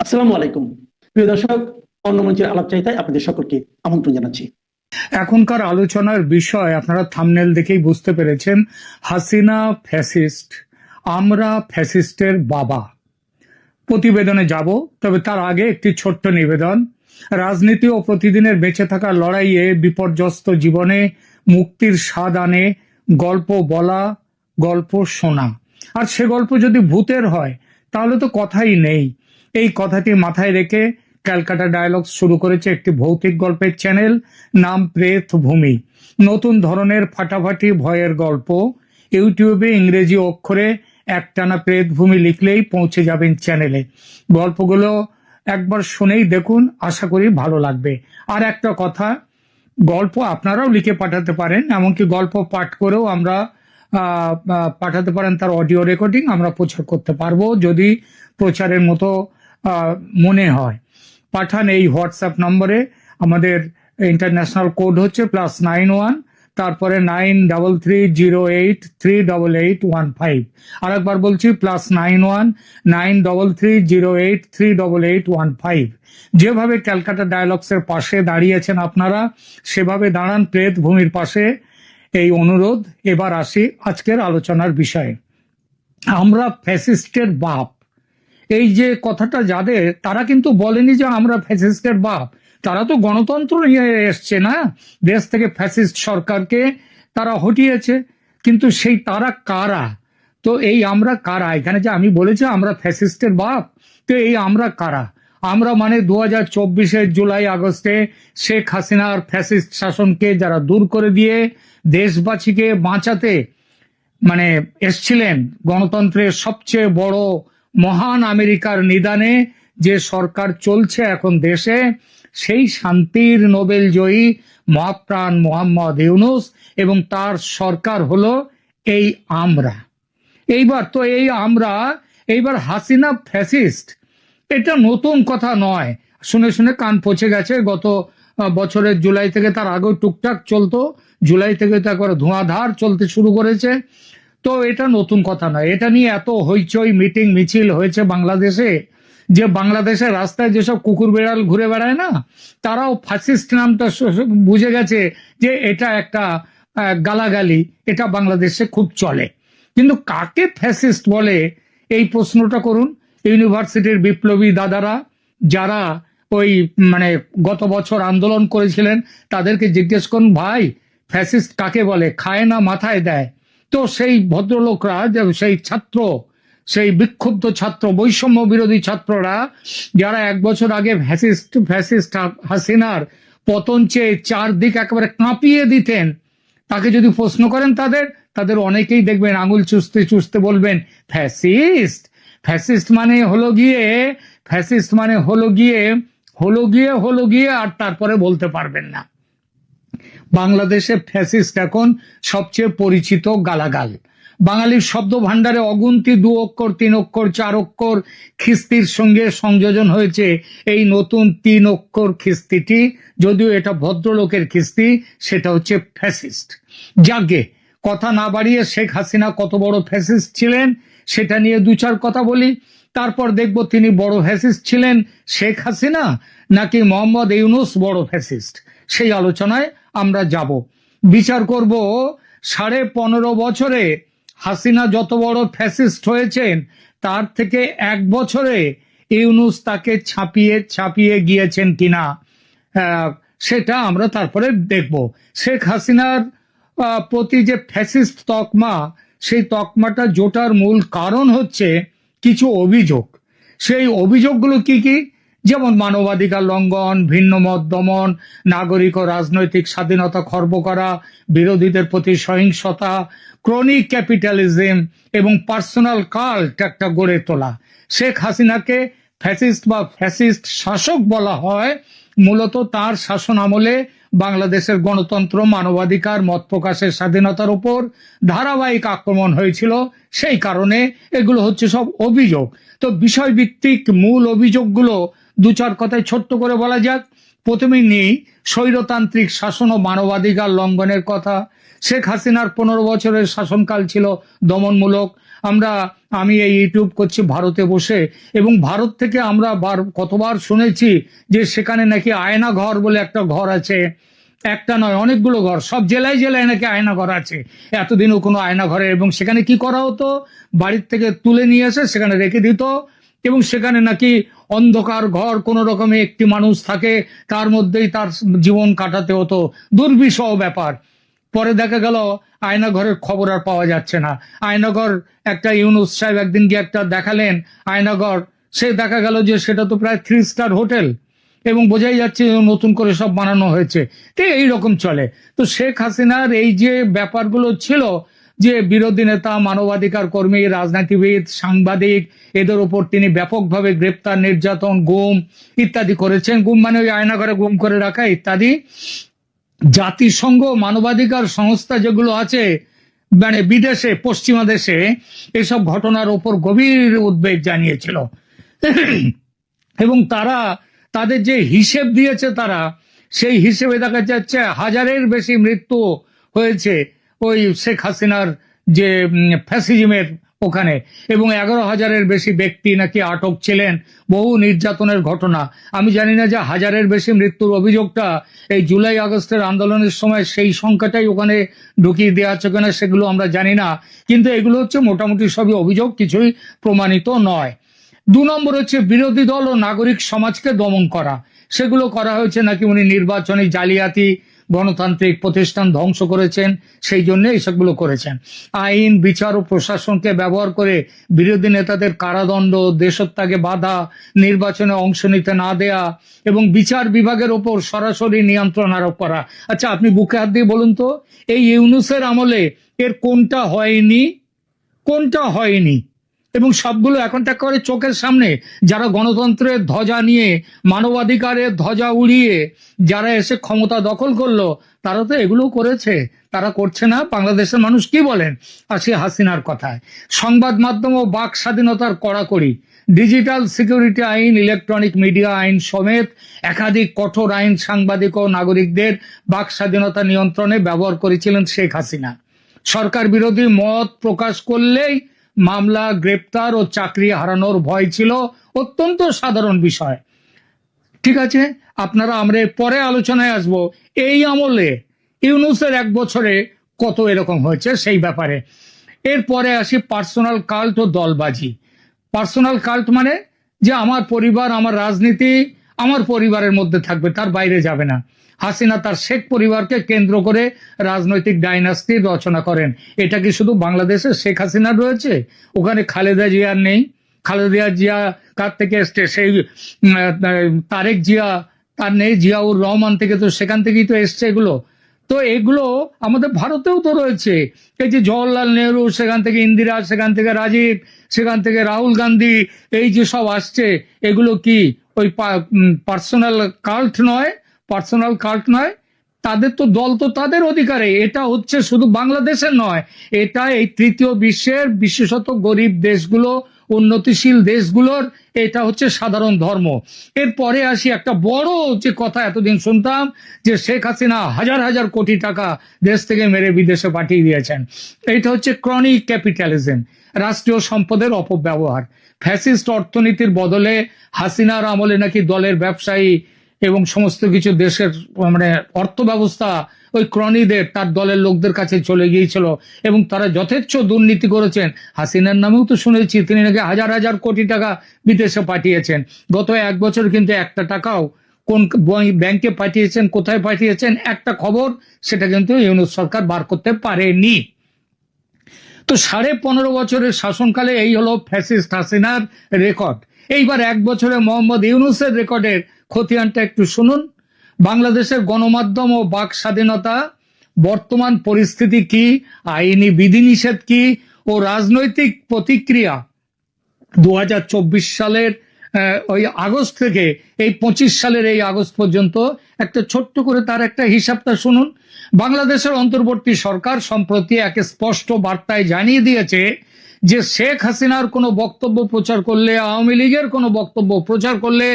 আসসালামু আলাইকুম। প্রিয় দর্শক, অন্য মঞ্চের আলাপচারিতায় আপনাদের সকলকে আমন্ত্রণ জানাচ্ছি। এখনকার আলোচনার বিষয় আপনারা থাম্বনেল দেখেই বুঝতে পেরেছেন। হাসিনা ফ্যাসিস্ট, আমরা ফ্যাসিস্টের বাবা। প্রতিবেদনে যাব, তবে তার আগে একটি ছোট্ট নিবেদন। রাজনীতি ও প্রতিদিনের বেঁচে থাকার লড়াইয়ে বিপর্যস্ত জীবনে মুক্তির স্বাদ আনে গল্প বলা, গল্প শোনা। আর সে গল্প যদি ভূতের হয় তাহলে তো কথাই নেই। এই কথাটি মাথায় রেখে ক্যালকাটা ডায়ালগস শুরু করেছে একটি ভৌতিক গল্পের চ্যানেল, নাম প্রেত ভূমি। নতুন ধরনের ফাটাফাটি ভয়ের গল্প। ইউটিউবে ইংরেজি অক্ষরে একটানা প্রেত ভূমি লিখলেই পৌঁছে যাবেন চ্যানেলে। গল্পগুলো একবার শুনেই দেখুন, আশা করি ভালো লাগবে। আর একটা কথা, গল্প আপনারাও লিখে পাঠাতে পারেন, এমনকি গল্প পাঠ করেও আমরা পাঠাতে পারেন, তার অডিও রেকর্ডিং আমরা প্রচার করতে পারবো যদি প্রচারের মতো মনে হয়। পাঠান এই হোয়াটসঅ্যাপ নম্বরে। আমাদের ইন্টারন্যাশনাল কোড হচ্ছে +91, তারপরে 9330838815। আর একবার বলছি, +919330838815। যেভাবে ক্যালকাটা ডায়ালগসের পাশে দাঁড়িয়েছেন আপনারা, সেভাবে দাঁড়ান প্রেত ভূমির পাশে, এই অনুরোধ। এবার আসি আজকের আলোচনার বিষয়ে। আমরা ফ্যাসিস্টের বাপ, এই যে কথাটা যাদের, তারা কিন্তু বলেনি যে আমরা ফ্যাসিস্টের বাপ। তারা তো গণতন্ত্র নিয়ে এসছে না, দেশ থেকে ফ্যাসিস্ট সরকারকে তারা হটিয়েছে। কিন্তু সেই তারা কারা? তো এই আমরা কারা? এখানে যে আমি বলেছি আমরা ফ্যাসিস্টের বাপ, তো এই আমরা কারা? আমরা মানে 2024-এর জুলাই আগস্টে শেখ হাসিনার ফ্যাসিস্ট শাসনকে যারা দূর করে দিয়ে দেশবাসীকে বাঁচাতে মানে এসছিলেন, গণতন্ত্রের সবচেয়ে বড় মহান আমেরিকার নিদানে যে সরকার চলছে এখন দেশে, সেই শান্তির নোবেল জয়ী মহাপ্রাণ মোহাম্মদ ইউনূস এবং তার সরকার হলো এই আমরা। এইবার তো এই আমরা, এইবার হাসিনা ফ্যাসিস্ট, এটা নতুন কথা নয়। শুনে শুনে কান পচে গেছে। গত বছরের জুলাই থেকে, তার আগেও টুকটাক চলতো, জুলাই থেকে তো একবার ধোঁয়াধার চলতে শুরু করেছে। তো এটা নতুন কথা নয়। এটা নিয়ে এত হইচই মিটিং মিছিল হয়েছে বাংলাদেশে, যে বাংলাদেশের রাস্তায় যেসব কুকুর বেড়াল ঘুরে বেড়ায় না, তারাও ফ্যাসিস্ট নামটা বুঝে গেছে যে এটা একটা গালাগালি, এটা বাংলাদেশে খুব চলে। কিন্তু কাকে ফ্যাসিস্ট বলে, এই প্রশ্নটা করুন ইউনিভার্সিটির বিপ্লবী দাদারা, যারা ওই মানে গত বছর আন্দোলন করেছিলেন, তাদেরকে জিজ্ঞেস করুন, ভাই ফ্যাসিস্ট কাকে বলে, খায় না মাথায় দেয়? তো সেই ভদ্রলোকরা, সেই ছাত্র, সেই বিক্ষুব্ধ ছাত্র, বৈষম্য বিরোধী ছাত্ররা, যারা এক বছর আগে ফ্যাসিস্ট হাসিনার পতন চেয়ে চারদিক একেবারে কাঁপিয়ে দিতেন, তাকে যদি প্রশ্ন করেন তাদের তাদের অনেকেই দেখবেন আঙুল চুষতে চুষতে বলবেন ফ্যাসিস্ট। ফ্যাসিস্ট মানে হলো গিয়ে, ফ্যাসিস্ট মানে হলো গিয়ে আর তারপরে বলতে পারবেন না। বাংলাদেশে ফ্যাসিস্ট এখন সবচেয়ে পরিচিত গালাগাল। বাঙালির শব্দ ভাণ্ডারে অগুন্তি 2 অক্ষর, 3 অক্ষর, 4 অক্ষর খিস্তির সঙ্গে সংযোজন হয়েছে এই নতুন 3 অক্ষর খিস্তিটি। যদিও এটা ভদ্রলোকের খিস্তি, সেটা হচ্ছে ফ্যাসিস্ট। যাকে কথা না বাড়িয়ে, শেখ হাসিনা কত বড় ফ্যাসিস্ট ছিলেন সেটা নিয়ে 2-4 কথা বলি। তারপর দেখব তিনি বড় ফ্যাসিস্ট ছিলেন শেখ হাসিনা, নাকি মোহাম্মদ ইউনূস বড় ফ্যাসিস্ট, সেই আলোচনায় আমরা যাব। বিচার করব 15.5 বছরে হাসিনা যত বড় ফ্যাসিস্ট হয়েছেন, তার থেকে 1 বছরে ইউনূস তাকে ছাপিয়ে গিয়েছেন কিনা, সেটা আমরা তারপরে দেখব। শেখ হাসিনার প্রতি যে ফ্যাসিস্ট তকমা, সেই তকমাটা জোটার মূল কারণ হচ্ছে কিছু অভিযোগ। সেই অভিযোগগুলো কি কি? যেমন মানবাধিকার লঙ্ঘন, ভিন্ন মত দমন, নাগরিক ও রাজনৈতিক স্বাধীনতা খর্ব করা, বিরোধীদের প্রতি সহিংসতা, ক্রনিক ক্যাপিটালিজম এবং পার্সোনাল কাল্ট একটা গড়ে তোলা। শেখ হাসিনাকে ফ্যাসিস্ট বা ফ্যাসিস্ট শাসক বলা হয় মূলত তার শাসন আমলে বাংলাদেশের গণতন্ত্র, মানবাধিকার, মত প্রকাশের স্বাধীনতার উপর ধারাবাহিক আক্রমণ হয়েছিল। সেই কারণে এগুলো হচ্ছে সব অভিযোগ। তো বিষয়ভিত্তিক মূল অভিযোগগুলো 2-4 কথায় ছোট্ট করে বলা যাক। প্রথমেই নেই স্বৈরতান্ত্রিক শাসন ও মানবাধিকার লঙ্ঘনের কথা। শেখ হাসিনার 15 বছরের শাসনকাল ছিল দমনমূলক। আমি এই ইউটিউব করছি ভারতে বসে, এবং ভারত থেকে আমরা কতবার শুনেছি যে সেখানে নাকি আয়না ঘর বলে একটা ঘর আছে, একটা নয় অনেকগুলো ঘর, সব জেলায় জেলায় নাকি আয়না ঘর আছে, এতদিনও কোনো আয়না ঘরে। এবং সেখানে কি করা হতো, বাড়ির থেকে তুলে নিয়ে এসে সেখানে রেখে দিত, এবং সেখানে নাকি অন্ধকার ঘর, কোন রকমে একটি মানুষ থাকে, তার মধ্যেই তার জীবন কাটাতে হতো, দুর্বিষহ ব্যাপার। পরে দেখা গেল আয়নাঘরের খবর আর পাওয়া যাচ্ছে না। আয়নাঘর একটা ইউনুস সাহেব একদিন গিয়ে একটা দেখালেন আয়নাঘর, সে দেখা গেল যে সেটা তো প্রায় 3 স্টার হোটেল, এবং বোঝাই যাচ্ছে নতুন করে সব বানানো হয়েছে। তো এইরকম চলে। তো শেখ হাসিনার এই যে ব্যাপারগুলো ছিল, যে বিরোধী নেতা, মানবাধিকার কর্মী, রাজনীতিবিদ, সাংবাদিক, এদের উপর তিনি ব্যাপকভাবে গ্রেপ্তার, নির্যাতন, গুম ইত্যাদি করেছেন। গুম মানে ওই আয়নাঘরে গুম করে রাখা ইত্যাদি। জাতিসংঘ মানবাধিকার সংস্থা যেগুলো আছে মানে বিদেশে, পশ্চিমা দেশে, এসব ঘটনার উপর গভীর উদ্বেগ জানিয়েছিল। এবং তারা তাদের যে হিসেব দিয়েছে, তারা সেই হিসেবে দেখা যাচ্ছে 1000-এর বেশি মৃত্যু হয়েছে ওই শেখ হাসিনার যে ফ্যাসিজমের ওখানে, এবং 11,000-এর বেশি ব্যক্তি নাকি আটক ছিলেন। বহু নির্যাতনের ঘটনা। আমি জানি না যে 1000-এর বেশি মৃত্যুর অভিযোগটা এই জুলাই আগস্টের আন্দোলনের সময় সেই সংখ্যাটাই ওখানে ঢুকিয়ে দেওয়া আছে কিনা সেগুলো আমরা জানি না, কিন্তু এগুলো হচ্ছে মোটামুটি সবই অভিযোগ, কিছুই প্রমাণিত নয়। 2 নম্বর হচ্ছে বিরোধী দল ও নাগরিক সমাজকে দমন করা। সেগুলো করা হয়েছে নাকি উনি নির্বাচনী জালিয়াতি, গণতান্ত্রিক প্রতিষ্ঠান ধ্বংস করেছেন, সেই জন্য এইসবগুলো করেছেন। আইন, বিচার ও প্রশাসনকে ব্যবহার করে বিরোধী নেতাদের কারাদণ্ড, দেশত্যাগে বাধা, নির্বাচনে অংশ নিতে না দেয়া, এবং বিচার বিভাগের ওপর সরাসরি নিয়ন্ত্রণ আরোপ করা। আচ্ছা, আপনি বুকে হাত দিয়ে বলুন তো, এই ইউনূসের আমলে এর কোনটা হয়নি? কোনটা হয়নি? এবং সবগুলো এখন একেবারে চোখের সামনে। যারা গণতন্ত্রের ধ্বজা নিয়ে, মানবাধিকারের ধ্বজা উড়িয়ে যারা এসে ক্ষমতা দখল করলো, তারা তো এগুলো করেছে। তারা করছে না। বাংলাদেশের মানুষ কি বলেন? আসি হাসিনার কথায়। সংবাদ মাধ্যম ও বাক স্বাধীনতার কড়াকড়ি, ডিজিটাল সিকিউরিটি আইন, ইলেকট্রনিক মিডিয়া আইন সমেত একাধিক কঠোর আইন সাংবাদিক ও নাগরিকদের বাক স্বাধীনতা নিয়ন্ত্রণে ব্যবহার করেছিলেন শেখ হাসিনা। সরকার বিরোধী মত প্রকাশ করলেই মামলা, গ্রেপ্তার ও চাকরি হারানোর ভয় ছিল অত্যন্ত সাধারণ বিষয়। ঠিক আছে, আমরা পরে আলোচনায় আসব এই আমলে ইউনূসের 1 বছরে কত এরকম হয়েছে সেই ব্যাপারে। এরপরে আসি পার্সোনাল কাল্ট ও দলবাজি। পার্সোনাল কাল্ট মানে যে আমার পরিবার, আমার রাজনীতি আমার পরিবারের মধ্যে থাকবে, তার বাইরে যাবে না। হাসিনা তার শেখ পরিবারকে কেন্দ্র করে রাজনৈতিক ডাইনাস্টি রচনা করেন। এটা কি শুধু বাংলাদেশে শেখ হাসিনার রয়েছে? ওখানে খালেদা জিয়ার নেই? খালেদা জিয়া কার থেকে এসছে? সেই তারেক জিয়া তার নেই? জিয়াউর রহমান থেকে, তো সেখান থেকেই তো এসছে এগুলো। তো এগুলো আমাদের ভারতেও তো রয়েছে। এই যে জওহরলাল নেহরু, সেখান থেকে ইন্দিরা, সেখান থেকে রাজীব, সেখান থেকে রাহুল গান্ধী, এই যে সব আসছে, এগুলো কি ওই পার্সোনাল কাল্ট নয়? পার্সোনাল কাল্ট নয়। তাদের তো দল তো তাদের অধিকারে। এটা হচ্ছে শুধু বাংলাদেশের নয়, এটা এই তৃতীয় বিশ্বের, বিশেষত গরিব দেশগুলো, উন্নতিশীল দেশগুলোর এটা হচ্ছে সাধারণ ধর্ম। এরপরে আসি একটা বড় যে কথা এতদিন শুনতাম, যে শেখ হাসিনা হাজার হাজার কোটি টাকা দেশ থেকে মেরে বিদেশে পাঠিয়ে দিয়েছেন। এটা হচ্ছে ক্রনিক ক্যাপিটালিজম, রাষ্ট্রীয় সম্পদের অপব্যবহার। ফ্যাসিস্ট অর্থনীতির বদলে হাসিনার আমলে নাকি দলের ব্যবসায়ী এবং সমস্ত কিছু দেশের মানে অর্থ ব্যবস্থা ওই ক্রনিদের, তার দলের লোকদের কাছে চলে গিয়েছিল, এবং তারা যথেচ্ছ দুর্নীতি করেছেন। হাসিনার নামেও তো শুনেছি তিনি নাকি হাজার হাজার কোটি টাকা বিদেশে পাঠিয়েছেন। গত 1 বছর কিন্তু একটা টাকাও কোন ব্যাংকে পাঠিয়েছেন, কোথায় পাঠিয়েছেন, একটা খবর সেটা কিন্তু ইউনূস সরকার বার করতে পারেনি। তো 15.5 বছরের শাসনকালে এই হলো ফ্যাসিস্ট হাসিনার রেকর্ড। এইবার 1 বছরে মোহাম্মদ ইউনূসের রেকর্ডের খতিয়ানটা একটু শুনুন। বাংলাদেশের গণমাধ্যম ও বাক স্বাধীনতা, বর্তমান পরিস্থিতি কি, আইনি বিধিনিষেধ কি ও রাজনৈতিক প্রতিক্রিয়া 2024 সালের ওই আগস্ট থেকে এই 25 সালের এই আগস্ট পর্যন্ত একটা ছোট্ট করে তার একটা হিসাবটা শুনুন। বাংলাদেশের অন্তর্বর্তী সরকার সম্প্রতি এক স্পষ্ট বার্তায় জানিয়ে দিয়েছে যে শেখ হাসিনার কোনো বক্তব্য প্রচার করলে, আওয়ামী লীগের কোনো বক্তব্য প্রচার করলে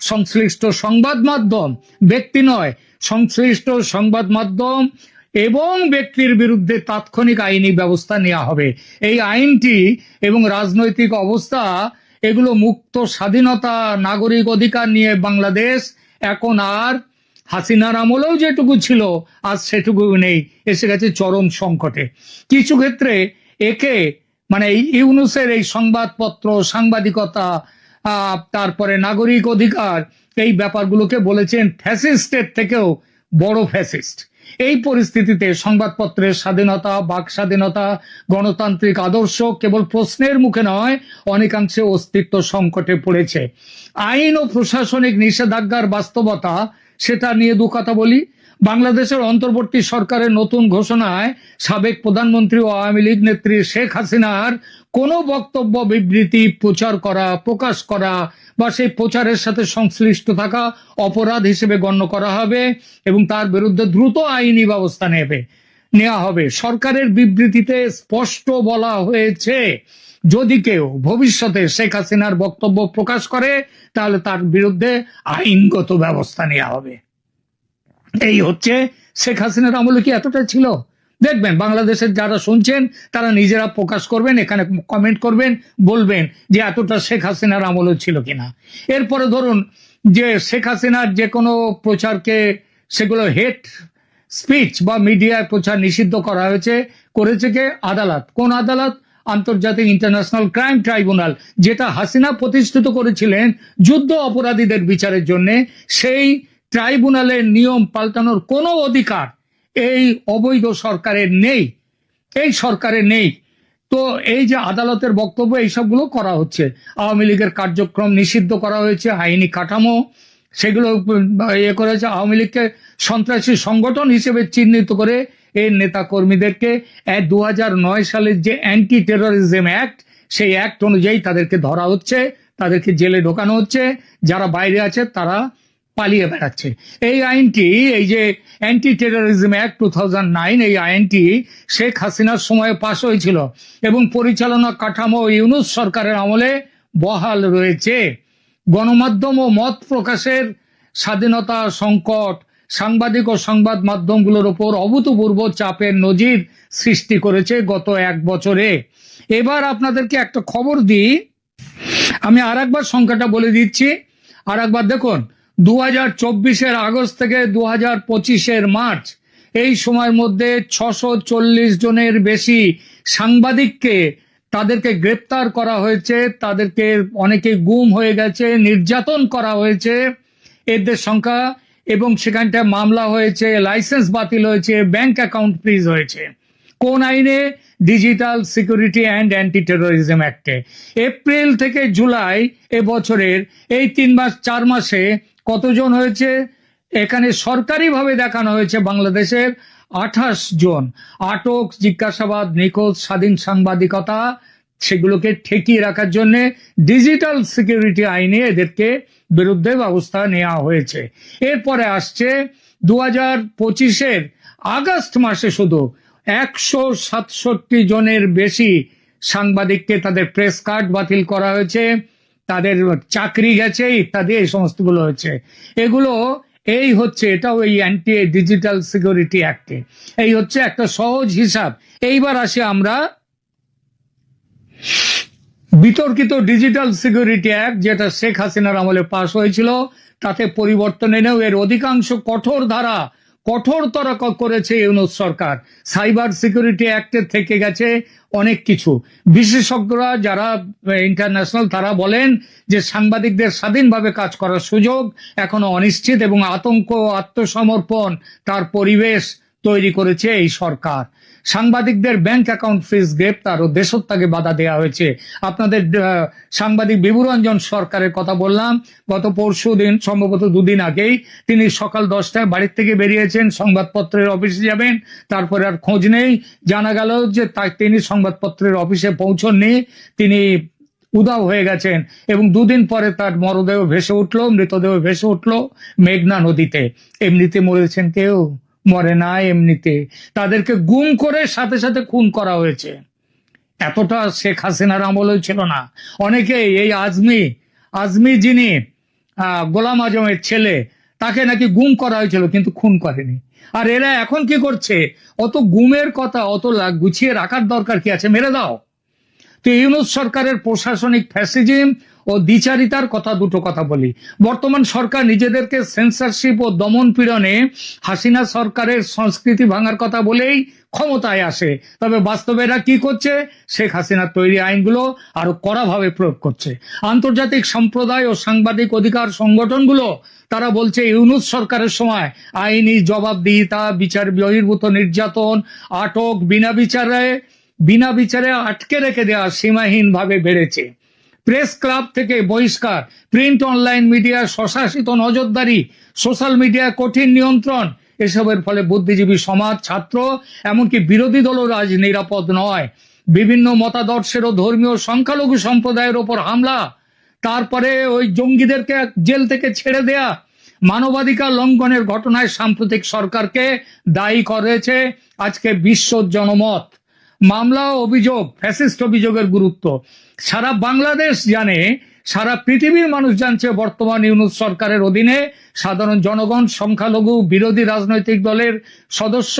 সংশ্লিষ্ট সংবাদ মাধ্যম, ব্যক্তি নয়, সংশ্লিষ্ট সংবাদ মাধ্যম এবং ব্যক্তির বিরুদ্ধে তাৎক্ষণিক আইনি ব্যবস্থা নেওয়া হবে। এই আইনটি এবং রাজনৈতিক অবস্থা এগুলো মুক্ত স্বাধীনতা নাগরিক অধিকার নিয়ে বাংলাদেশ এখন আর হাসিনার আমলেও যেটুকু ছিল আজ সেটুকু নেই, এসে গেছে চরম সংকটে। কিছু ক্ষেত্রে একে মানে ইউনূসের এই সংবাদপত্র সাংবাদিকতা তারপরে নাগরিক অধিকার এই ব্যাপারগুলোকে বলেছেন ফ্যাসিস্টের থেকেও বড় ফ্যাসিস্ট। এই পরিস্থিতিতে সংবাদপত্রের স্বাধীনতা, বাক স্বাধীনতা, গণতান্ত্রিক আদর্শ কেবল প্রশ্নের মুখে নয়, অনেকাংশে অস্তিত্ব সংকটে পড়েছে। আইন ও প্রশাসনিক নিষেধাজ্ঞার বাস্তবতা, সেটা নিয়ে দু কথা বলি। বাংলাদেশের অন্তর্বর্তী সরকারের নতুন ঘোষণায় সাবেক প্রধানমন্ত্রী ও আওয়ামী লীগ নেত্রী শেখ হাসিনার কোনো বক্তব্য, বিবৃতি প্রচার করা, প্রকাশ করা বা সেই প্রচারের সাথে সংশ্লিষ্ট থাকা অপরাধ হিসেবে গণ্য করা হবে এবং তার বিরুদ্ধে দ্রুত আইনি ব্যবস্থা নেওয়া হবে। সরকারের বিবৃতিতে স্পষ্ট বলা হয়েছে, যদি কেউ ভবিষ্যতে শেখ হাসিনার বক্তব্য প্রকাশ করে তাহলে তার বিরুদ্ধে আইনগত ব্যবস্থা নেওয়া হবে। এই হচ্ছে শেখ হাসিনার আমলে কি এতটা ছিল? দেখবেন বাংলাদেশের যারা শুনছেন তারা নিজেরা প্রকাশ করবেন, এখানে কমেন্ট করবেন, বলবেন যে এতটা শেখ হাসিনার আমলে ছিল কিনা। এরপরে ধরুন যে শেখ হাসিনার যে কোনো প্রচারকে, সেগুলো হেট স্পিচ বা মিডিয়ায় প্রচার নিষিদ্ধ করা হয়েছে, করেছে কে? আদালত। কোন আদালত? আন্তর্জাতিক ইন্টারন্যাশনাল ক্রাইম ট্রাইব্যুনাল, যেটা হাসিনা প্রতিষ্ঠিত করেছিলেন যুদ্ধ অপরাধীদের বিচারের জন্য। সেই ট্রাইব্যুনালের নিয়ম পাল্টানোর কোনো অধিকার এই অবৈধ সরকারের নেই, এই সরকারের নেই। তো এই যে আদালতের বক্তব্য, এইসবগুলো করা হচ্ছে। আওয়ামী লীগের কার্যক্রম নিষিদ্ধ করা হয়েছে, আইনি কাঠামো সেগুলো করেছে। আওয়ামী লীগকে সন্ত্রাসী সংগঠন হিসেবে চিহ্নিত করে এর নেতা কর্মীদেরকে 2009 সালের যে অ্যান্টি টেরোরিজম অ্যাক্ট, সেই অ্যাক্ট অনুযায়ী তাদেরকে ধরা হচ্ছে, তাদেরকে জেলে ঢোকানো হচ্ছে। যারা বাইরে আছে তারা পালিয়ে বেড়াচ্ছে। এই আইনটি, এই যে অ্যান্টি টেরোরিজম অ্যাক্ট 2009, এই আইনটি শেখ হাসিনার সময়ে পাশ হয়েছিল এবং পরিচালনা কাঠামো ইউনূস সরকারের আমলে বহাল রয়েছে। গণমাধ্যম ও মত প্রকাশের স্বাধীনতা সংকট সাংবাদিক ও সংবাদ মাধ্যমগুলোর উপর অভূতপূর্ব চাপের নজির সৃষ্টি করেছে গত 1 বছরে। এবার আপনাদেরকে একটা খবর দিই, আমি আর একবার সংখ্যাটা বলে দিচ্ছি। আর একবার দেখুন, 2024-এর আগস্ট থেকে 2025-এর মার্চ, এই সময়ের মধ্যে 640 জনের বেশি সাংবাদিককে তাদেরকে গ্রেপ্তার করা হয়েছে, তাদেরকে অনেকে গুম হয়ে গেছে, নির্যাতন করা হয়েছে, এদের সংখ্যা। এবং সেখানটায় মামলা হয়েছে, লাইসেন্স বাতিল হয়েছে, ব্যাংক অ্যাকাউন্ট ফ্রিজ হয়েছে। কোন আইনে? Digital security and anti terrorism অ্যাক্টে। এপ্রিল থেকে জুলাই এবছরের এই 4 মাসে কতজন হয়েছে? এখানে সরকারিভাবে দেখানো হয়েছে বাংলাদেশের 28 জন। আটক, জিজ্ঞাসাবাদ, নিখোঁজ, স্বাধীন সাংবাদিকতা সেগুলোকে ঠেকিয়ে রাখার জন্য ডিজিটাল সিকিউরিটি আইনে এদেরকে বিরুদ্ধে ব্যবস্থা নেওয়া হয়েছে। এরপরে আসছে 2025-এর আগস্ট মাসে শুধু 167 জনের বেশি সাংবাদিককে তাদের প্রেস কার্ড বাতিল করা হয়েছে, তাদের চাকরি গেছে ইত্যাদি, এই সমস্তগুলো হয়েছে। এগুলো এই হচ্ছে, এটাও এই অ্যান্টি ডিজিটাল সিকিউরিটি অ্যাক্টে। এই হচ্ছে একটা সহজ হিসাব। এইবার আসি আমরা বিতর্কিত ডিজিটাল সিকিউরিটি অ্যাক্ট, যেটা শেখ হাসিনার আমলে পাশ হয়েছিল, তাতে পরিবর্তন এনেও এর অধিকাংশ কঠোরতর করেছে ইউনূস সরকার। সাইবার সিকিউরিটি অ্যাক্টের থেকে গেছে অনেক কিছু। বিশেষজ্ঞরা যারা ইন্টারন্যাশনাল, তারা বলেন যে সাংবাদিকদের স্বাধীনভাবে কাজ করার সুযোগ এখনো অনিশ্চিত এবং আতঙ্ক, আত্মসমর্পণ তার পরিবেশ তৈরি করেছে এই সরকার। সাংবাদিকদের ব্যাংক অ্যাকাউন্ট ফ্রিজ, গ্রেপ্তার ও দেশত্যাগে বাধা দেওয়া হয়েছে। আপনাদের সাংবাদিক বিভুরঞ্জন সরকারের কথা বললাম, গত পরশু দিন, সম্ভবত 2 দিন আগেই, তিনি সকাল 10টায় বাড়ির থেকে বেরিয়েছেন, সংবাদপত্রের অফিসে যাবেন, তারপরে আর খোঁজ নেই। জানা গেল যে তিনি সংবাদপত্রের অফিসে পৌঁছননি, তিনি উধাও হয়ে গেছেন এবং 2 দিন পরে তার মৃতদেহ ভেসে উঠলো মেঘনা নদীতে। এমনিতে মরেছেন কেউ? মরে না এমনিতে, তাদেরকে গুম করে সাথে সাথে খুন করা হয়েছে। এতটা শেখ হাসিনার আমলেও ছিল না। অনেকেই এই আজমি যিনি গোলাম আজমের ছেলে, তাকে নাকি গুম করা হয়েছিল, কিন্তু খুন করেনি। আর এরা এখন কি করছে, অত গুমের কথা অত গুছিয়ে রাখার দরকার কি আছে, মেরে দাও। তো ইউনূস সরকারের প্রশাসনিক ফ্যাসিজম ও দ্বিচারিতার কথা, দুটো কথা বলি। বর্তমান সরকার নিজেদেরকে সেন্সরশিপ ও দমন পীড়নে হাসিনা সরকারের সংস্কৃতি ভাঙার কথা বলেই ক্ষমতায় আসে, তবে বাস্তবে এরা কি করছে, শেখ হাসিনার তৈরি আইনগুলো আরো কড়াভাবে প্রয়োগ করছে। আন্তর্জাতিক সম্প্রদায় ও সাংবাদিক অধিকার সংগঠনগুলো তারা বলছে ইউনূস সরকারের সময় আইনি জবাবদিহিতা, বিচার বহির্ভূত নির্যাতন, আটক, বিনা বিচারে আটকে রেখে দেওয়া সীমাহীনভাবে বেড়েছে। প্রেস ক্লাব থেকে বহিষ্কার, প্রিন্ট অনলাইন মিডিয়া স্বশাসিত নজরদারি, সোশ্যাল মিডিয়া কঠিন নিয়ন্ত্রণ, এসবের ফলে বুদ্ধিজীবী সমাজ, ছাত্র, এমনকি বিরোধী দলও আজ নিরাপদ নয়। বিভিন্ন মতাদর্শের ও ধর্মীয় সংখ্যালঘু সম্প্রদায়ের ওপর হামলা, তারপরে ওই জঙ্গিদেরকে জেল থেকে ছেড়ে দেয়া, মানবাধিকার লঙ্ঘনের ঘটনায় সাম্প্রতিক সরকারকে দায়ী করেছে আজকে বিশ্ব জনমত। মামলা ও অভিযোগ, ফ্যাসিস্ট অভিযোগের গুরুত্ব সারা বাংলাদেশ জানে, সারা পৃথিবীর মানুষ জানছে। বর্তমান ইউনূস সরকারের অধীনে সাধারণ জনগণ, সংখ্যালঘু, বিরোধী রাজনৈতিক দলের সদস্য,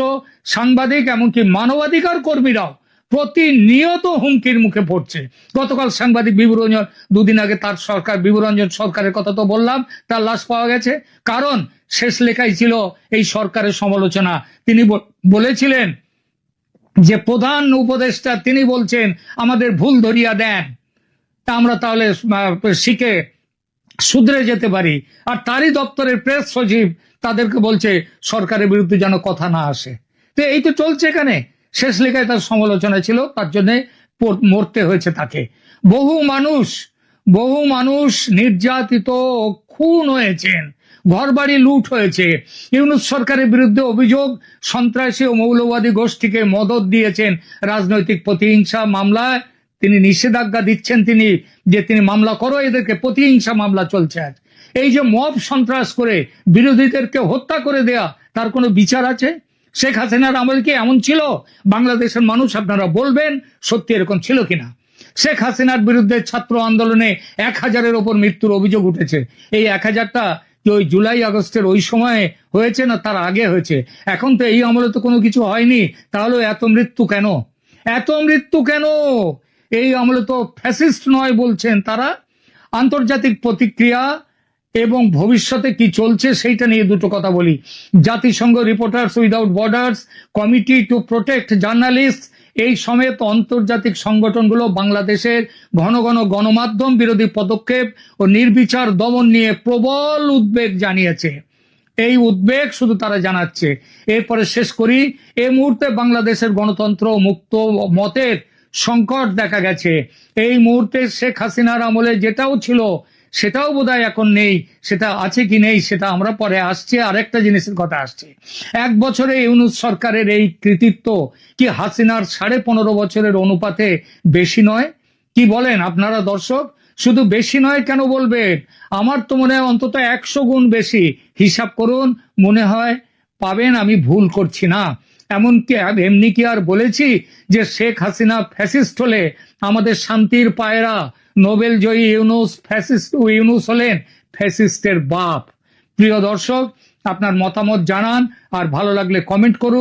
সাংবাদিক, এমনকি মানবাধিকার কর্মীরাও প্রতিনিয়ত হুমকির মুখে পড়ছে। গতকাল সাংবাদিক বিভুরঞ্জন, দুদিন আগে তার সরকার, বিভুরঞ্জন সরকারের কথা তো বললাম, তার লাশ পাওয়া গেছে। কারণ শেষ লেখাই ছিল এই সরকারের সমালোচনা। তিনি বলেছিলেন যে প্রধান উপদেষ্টা তিনি বলছেন আমাদের ভুল ধরিয়া দেন, তা আমরা তাহলে শিখে শুধরে যেতে পারি। আর তারই দপ্তরের প্রেস সচিব তাদেরকে বলছে সরকারের বিরুদ্ধে যেন কথা না আসে। তো এই তো চলছে এখানে। শেষ লেখায় তার সমালোচনা ছিল, তার জন্য মরতে হয়েছে তাকে। বহু মানুষ নির্যাতিত ও খুন হয়েছেন, ঘরবাড়ি লুট হয়েছে। ইউনূস সরকারের বিরুদ্ধে অভিযোগ সন্ত্রাসী ও মৌলবাদী গোষ্ঠীকে মদত দিয়েছেন। রাজনৈতিক প্রতিহিংসা মামলায় তিনি নিষেধাজ্ঞা দিচ্ছেন, তিনি মামলা করো, এদেরকে প্রতিহিংসা মামলা চলছে। আজ এই যে মব সন্ত্রাস করে বিরোধীদেরকে হত্যা করে দেয়া, তার কোনো বিচার আছে? শেখ হাসিনার আমল কি এমন ছিল? বাংলাদেশের মানুষ আপনারা বলবেন সত্যি এরকম ছিল কিনা। শেখ হাসিনার বিরুদ্ধে ছাত্র আন্দোলনে 1000-এর ওপর মৃত্যুর অভিযোগ উঠেছে। এই 1000টা কি ওই জুলাই আগস্টের ওই সময়ে হয়েছে না তার আগে হয়েছে? এখন তো এই আমলে তো কোনো কিছু হয়নি, তাহলে এত মৃত্যু কেন? এই আমলে তো ফ্যাসিস্ট নয় বলছেন তারা। আন্তর্জাতিক প্রতিক্রিয়া এবং ভবিষ্যতে কি চলছে সেইটা নিয়ে দুটো কথা বলি। জাতিসংঘ, reporters without borders, committee to protect journalist, এই সমেত আন্তর্জাতিক সংগঠনগুলো বাংলাদেশের ঘন ঘন গণমাধ্যম বিরোধী পদক্ষেপ ও নির্বিচার দমন নিয়ে প্রবল উদ্বেগ জানিয়েছে। এই উদ্বেগ শুধু তারা জানাচ্ছে। এরপরে শেষ করি, এই মুহূর্তে বাংলাদেশের গণতন্ত্র, মুক্ত মতের সংকট দেখা গেছে। এই মুহূর্তে শেখ হাসিনার আমলে যেটাও ছিল সেটাও বোধহয় এখন নেই। সেটা আছে কি নেই সেটা আমরা পরে আসছি। আরেকটা জিনিসের কথা আসছে, 1 বছরে ইউনূস সরকারের এই কৃতিত্ব কি হাসিনার 15.5 বছরের অনুপাতে বেশি নয়? কি বলেন আপনারা দর্শক? শুধু বেশি নয় কেন বলবেন, আমার তো মনে হয় অন্তত 100 গুণ বেশি। হিসাব করুন, মনে হয় পাবেন আমি ভুল করছি না। এমনি কি আর বলেছি যে শেখ হাসিনা ফ্যাসিস্ট হলে আমাদের শান্তির পায়রা নোবেল জয়ী ইউনূস হলেন ফ্যাসিস্টের বাপ? প্রিয় দর্শক, আপনার মতামত জানান, আর ভালো লাগলে কমেন্ট করুন।